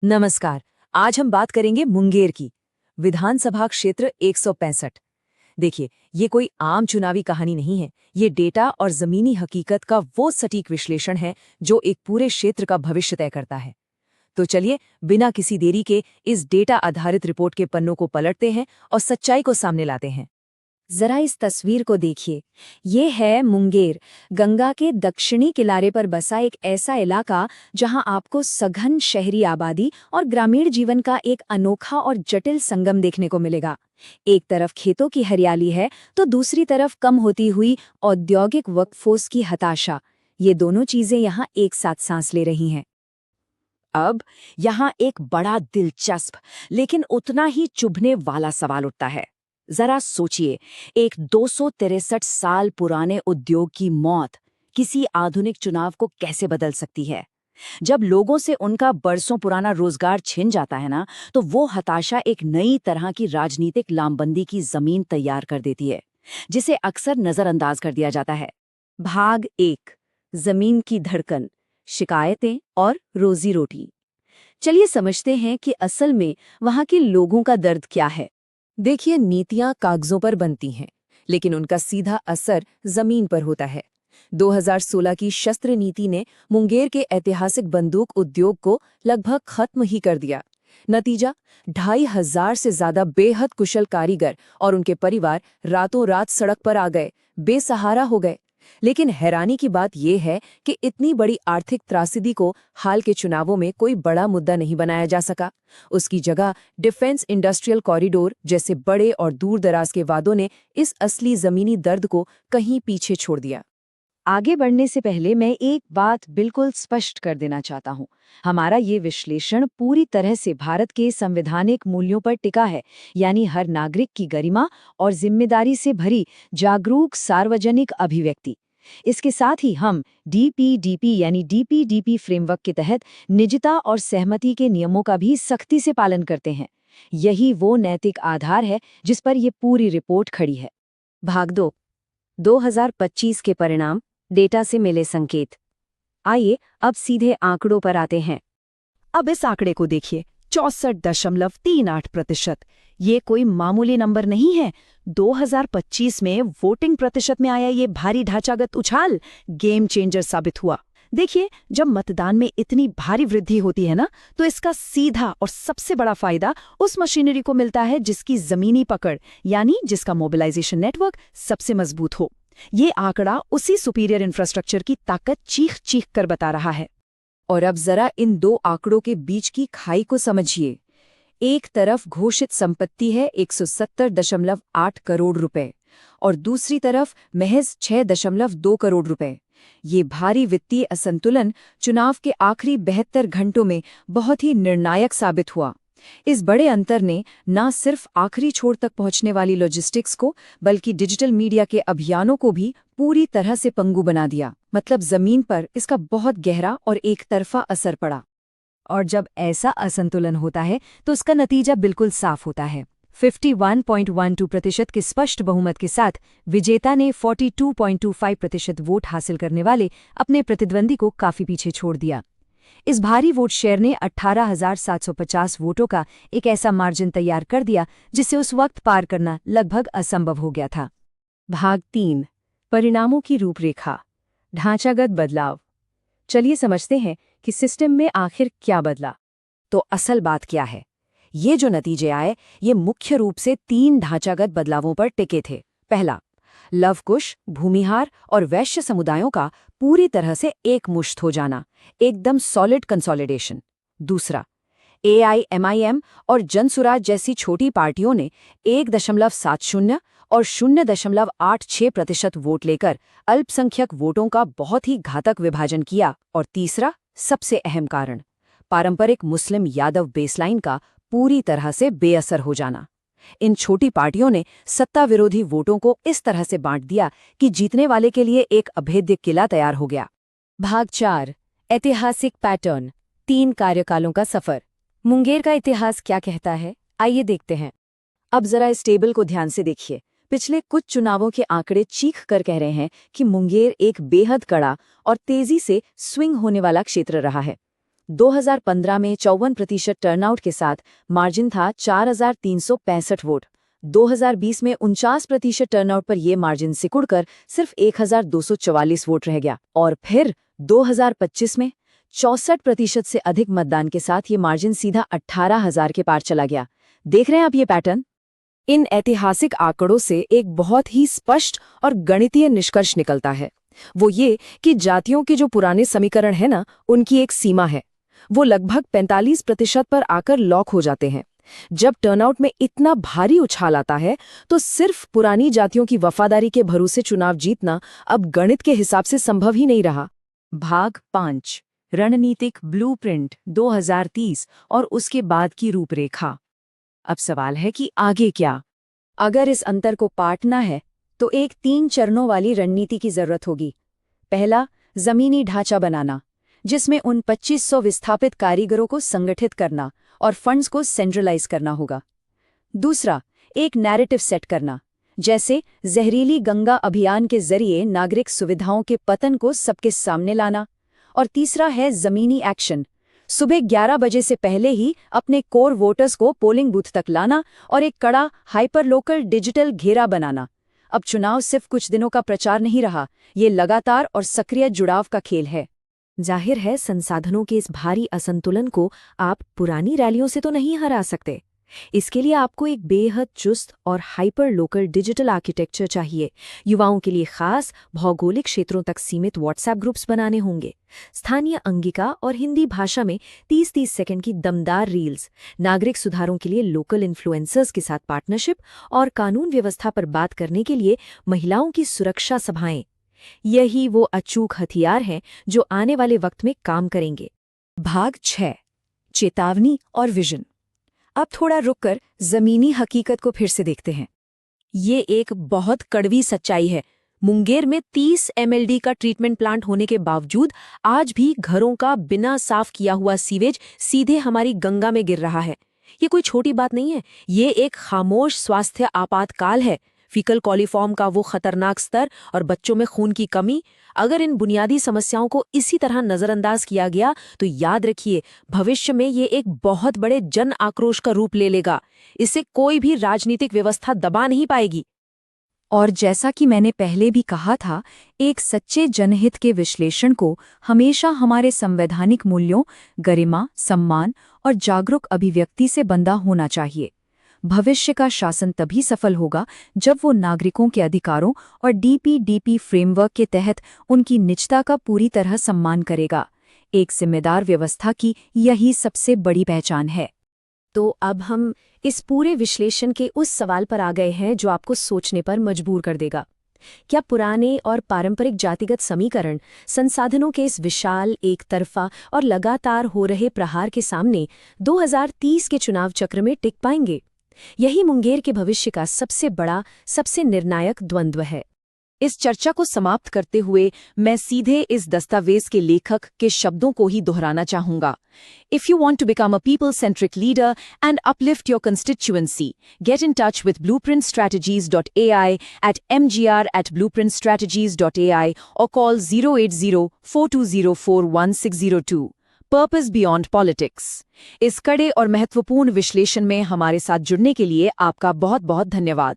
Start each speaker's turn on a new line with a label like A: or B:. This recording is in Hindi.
A: नमस्कार। आज हम बात करेंगे मुंगेर की विधानसभा क्षेत्र 165। देखिए, ये कोई आम चुनावी कहानी नहीं है। ये डेटा और जमीनी हकीकत का वो सटीक विश्लेषण है जो एक पूरे क्षेत्र का भविष्य तय करता है। तो चलिए, बिना किसी देरी के इस डेटा आधारित रिपोर्ट के पन्नों को पलटते हैं और सच्चाई को सामने लाते हैं।
B: जरा इस तस्वीर को देखिए। ये है मुंगेर, गंगा के दक्षिणी किनारे पर बसा एक ऐसा इलाका जहां आपको सघन शहरी आबादी और ग्रामीण जीवन का एक अनोखा और जटिल संगम देखने को मिलेगा। एक तरफ खेतों की हरियाली है तो दूसरी तरफ कम होती हुई औद्योगिक वर्कफोर्स की हताशा। ये दोनों चीजें यहाँ एक साथ सांस ले रही हैं।
A: अब यहाँ एक बड़ा दिलचस्प लेकिन उतना ही चुभने वाला सवाल उठता है। जरा सोचिए, एक 263 साल पुराने उद्योग की मौत किसी आधुनिक चुनाव को कैसे बदल सकती है। जब लोगों से उनका बरसों पुराना रोजगार छिन जाता है ना, तो वो हताशा एक नई तरह की राजनीतिक लामबंदी की जमीन तैयार कर देती है, जिसे अक्सर नजरअंदाज कर दिया जाता है। भाग 1, जमीन की धड़कन, शिकायतें और रोजी रोटी। चलिए समझते हैं कि असल में वहां के लोगों का दर्द क्या है। देखिए, नीतियां कागजों पर बनती हैं, लेकिन उनका सीधा असर जमीन पर होता है। 2016 की शस्त्र नीति ने मुंगेर के ऐतिहासिक बंदूक उद्योग को लगभग खत्म ही कर दिया। नतीजा, 2,500 से ज्यादा बेहद कुशल कारीगर और उनके परिवार रातों रात सड़क पर आ गए, बेसहारा हो गए। लेकिन हैरानी की बात यह है कि इतनी बड़ी आर्थिक त्रासदी को हाल के चुनावों में कोई बड़ा मुद्दा नहीं बनाया जा सका। उसकी जगह डिफेंस इंडस्ट्रियल कॉरिडोर जैसे बड़े और दूर दराज के वादों ने इस असली जमीनी दर्द को कहीं पीछे छोड़ दिया।
B: आगे बढ़ने से पहले मैं एक बात बिल्कुल स्पष्ट कर देना चाहता हूँ। हमारा ये विश्लेषण पूरी तरह से भारत के संवैधानिक मूल्यों पर टिका है, यानी हर नागरिक की गरिमा और जिम्मेदारी से भरी जागरूक सार्वजनिक अभिव्यक्ति। इसके साथ ही हम डीपीडीपी यानी डीपीडीपी फ्रेमवर्क के तहत निजता और सहमति के नियमों का भी सख्ती से पालन करते हैं। यही वो नैतिक आधार है जिस पर ये पूरी रिपोर्ट खड़ी है। भाग 2, 2025 के परिणाम, डेटा से मिले संकेत। आइए अब सीधे आंकड़ों पर आते हैं।
A: अब इस आंकड़े को देखिए, 64.38%। ये कोई मामूली नंबर नहीं है। 2025 में वोटिंग प्रतिशत में आया ये भारी ढांचागत उछाल गेम चेंजर साबित हुआ। देखिए, जब मतदान में इतनी भारी वृद्धि होती है ना, तो इसका सीधा और सबसे बड़ा फायदा उस मशीनरी को मिलता है जिसकी जमीनी पकड़, यानी जिसका मोबिलाइजेशन नेटवर्क सबसे मजबूत हो। ये आंकड़ा उसी सुपीरियर इंफ्रास्ट्रक्चर की ताकत चीख चीख कर बता रहा है। और अब जरा इन दो आंकड़ों के बीच की खाई को समझिए। एक तरफ घोषित संपत्ति है 170.8 करोड़ रुपए और दूसरी तरफ महज 6.2 करोड़ रुपए। ये भारी वित्तीय असंतुलन चुनाव के आखिरी 72 घंटों में बहुत ही निर्णायक साबित हुआ। इस बड़े अंतर ने न सिर्फ आखिरी छोर तक पहुंचने वाली लॉजिस्टिक्स को, बल्कि डिजिटल मीडिया के अभियानों को भी पूरी तरह से पंगु बना दिया। मतलब जमीन पर इसका बहुत गहरा और एक तरफा असर पड़ा। और जब ऐसा असंतुलन होता है तो उसका नतीजा बिल्कुल साफ होता है। 51.12% के स्पष्ट बहुमत के साथ विजेता ने 42.25% वोट हासिल करने वाले अपने प्रतिद्वंदी को काफी पीछे छोड़ दिया। इस भारी वोट शेयर ने 18,750 वोटों का एक ऐसा मार्जिन तैयार कर दिया जिसे उस वक्त पार करना लगभग असंभव हो गया था। भाग 3, परिणामों की रूपरेखा, ढांचागत बदलाव। चलिए समझते हैं कि सिस्टम में आखिर क्या बदला। तो असल बात क्या है? ये जो नतीजे आए, ये मुख्य रूप से 3 ढांचागत बदलावों पर टिके थे। पहला, लवकुश, भूमिहार और वैश्य समुदायों का पूरी तरह से एकमुश्त हो जाना, एकदम सॉलिड कंसोलिडेशन। दूसरा, AIMIM और जनसुराज जैसी छोटी पार्टियों ने 1.70 और 0.86% वोट लेकर अल्पसंख्यक वोटों का बहुत ही घातक विभाजन किया। और तीसरा, सबसे अहम कारण, पारंपरिक मुस्लिम यादव बेसलाइन का पूरी तरह से बेअसर हो जाना। इन छोटी पार्टियों ने सत्ता विरोधी वोटों को इस तरह से बांट दिया कि जीतने वाले के लिए एक अभेद्य किला तैयार हो गया। भाग 4, ऐतिहासिक पैटर्न, 3 कार्यकालों का सफर। मुंगेर का इतिहास क्या कहता है, आइए देखते हैं। अब जरा इस टेबल को ध्यान से देखिए। पिछले कुछ चुनावों के आंकड़े चीख कर कह रहे हैं कि मुंगेर एक बेहद कड़ा और तेजी से स्विंग होने वाला क्षेत्र रहा है।
B: 2015 में 54% टर्नआउट के साथ मार्जिन था 4,365 वोट। 2020 में 49% टर्नआउट पर यह मार्जिन सिकुड़कर सिर्फ 1,244 वोट रह गया। और फिर 2025 में 64% से अधिक मतदान के साथ ये मार्जिन सीधा 18,000 के पार चला गया। देख रहे हैं आप ये पैटर्न? इन ऐतिहासिक आंकड़ों से एक बहुत ही स्पष्ट और गणितीय निष्कर्ष निकलता है। वो ये कि जातियों के जो पुराने समीकरण है ना, उनकी एक सीमा है। वो लगभग 45% पर आकर लॉक हो जाते हैं। जब टर्नआउट में इतना भारी उछाल आता है तो सिर्फ पुरानी जातियों की वफादारी के भरोसे चुनाव जीतना अब गणित के हिसाब से संभव ही नहीं रहा।
A: भाग 5 रणनीतिक ब्लूप्रिंट 2030 और उसके बाद की रूपरेखा। अब सवाल है कि आगे क्या?
B: अगर इस अंतर को पाटना है तो एक 3 चरणों वाली रणनीति की जरूरत होगी। पहला, जमीनी ढांचा बनाना, जिसमें उन 2500 विस्थापित कारीगरों को संगठित करना और फंड्स को सेंट्रलाइज करना होगा। दूसरा, एक नैरेटिव सेट करना, जैसे जहरीली गंगा अभियान के जरिए नागरिक सुविधाओं के पतन को सबके सामने लाना। और तीसरा है जमीनी एक्शन, सुबह 11 बजे से पहले ही अपने कोर वोटर्स को पोलिंग बूथ तक लाना और एक कड़ा हाइपर लोकल डिजिटल घेरा बनाना। अब चुनाव सिर्फ कुछ दिनों का प्रचार नहीं रहा, ये लगातार और सक्रिय जुड़ाव का खेल है।
A: जाहिर है, संसाधनों के इस भारी असंतुलन को आप पुरानी रैलियों से तो नहीं हरा सकते। इसके लिए आपको एक बेहद चुस्त और हाइपर लोकल डिजिटल आर्किटेक्चर चाहिए। युवाओं के लिए खास भौगोलिक क्षेत्रों तक सीमित व्हाट्सएप ग्रुप्स बनाने होंगे। स्थानीय अंगिका और हिंदी भाषा में 30-30 सेकंड की दमदार रील्स, नागरिक सुधारों के लिए लोकल इन्फ्लुएंसर्स के साथ पार्टनरशिप और कानून व्यवस्था पर बात करने के लिए महिलाओं की सुरक्षा सभाएं। यही वो अचूक हथियार हैं जो आने वाले वक्त में काम करेंगे।
B: भाग 6 चेतावनी और विजन। अब थोड़ा रुककर जमीनी हकीकत को फिर से देखते हैं। ये एक बहुत कड़वी सच्चाई है। मुंगेर में 30 MLD का ट्रीटमेंट प्लांट होने के बावजूद आज भी घरों का बिना साफ किया हुआ सीवेज सीधे हमारी गंगा में गिर रहा है। ये कोई छोटी बात नहीं है, ये एक खामोश स्वास्थ्य आपातकाल है। फीकल कॉलीफॉर्म का वो खतरनाक स्तर और बच्चों में खून की कमी, अगर इन बुनियादी समस्याओं को इसी तरह नजरअंदाज किया गया तो याद रखिए, भविष्य में ये एक बहुत बड़े जन आक्रोश का रूप ले लेगा। इसे कोई भी राजनीतिक व्यवस्था दबा नहीं पाएगी। और जैसा कि मैंने पहले भी कहा था, एक सच्चे जनहित के विश्लेषण को हमेशा हमारे संवैधानिक मूल्यों, गरिमा, सम्मान और जागरूक अभिव्यक्ति से बंधा होना चाहिए। भविष्य का शासन तभी सफल होगा जब वो नागरिकों के अधिकारों और DPDP फ्रेमवर्क के तहत उनकी निजता का पूरी तरह सम्मान करेगा। एक जिम्मेदार व्यवस्था की यही सबसे बड़ी पहचान है। तो अब हम इस पूरे विश्लेषण के उस सवाल पर आ गए हैं जो आपको सोचने पर मजबूर कर देगा। क्या पुराने और पारंपरिक जातिगत समीकरण संसाधनों के इस विशाल, एक तरफा और लगातार हो रहे प्रहार के सामने 2030 के चुनाव चक्र में टिक पाएंगे? यही मुंगेर के भविष्य का सबसे बड़ा, सबसे निर्णायक द्वंद्व है। इस चर्चा को समाप्त करते हुए मैं सीधे इस दस्तावेज के लेखक के शब्दों को ही दोहराना चाहूंगा। If you want to become a people-centric leader and uplift your constituency, get in touch with blueprintstrategies.ai at mgr@blueprintstrategies.ai or call 080-4204-1602. Purpose Beyond Politics। इस कड़े और महत्वपूर्ण विश्लेषण में हमारे साथ जुड़ने के लिए आपका बहुत बहुत धन्यवाद।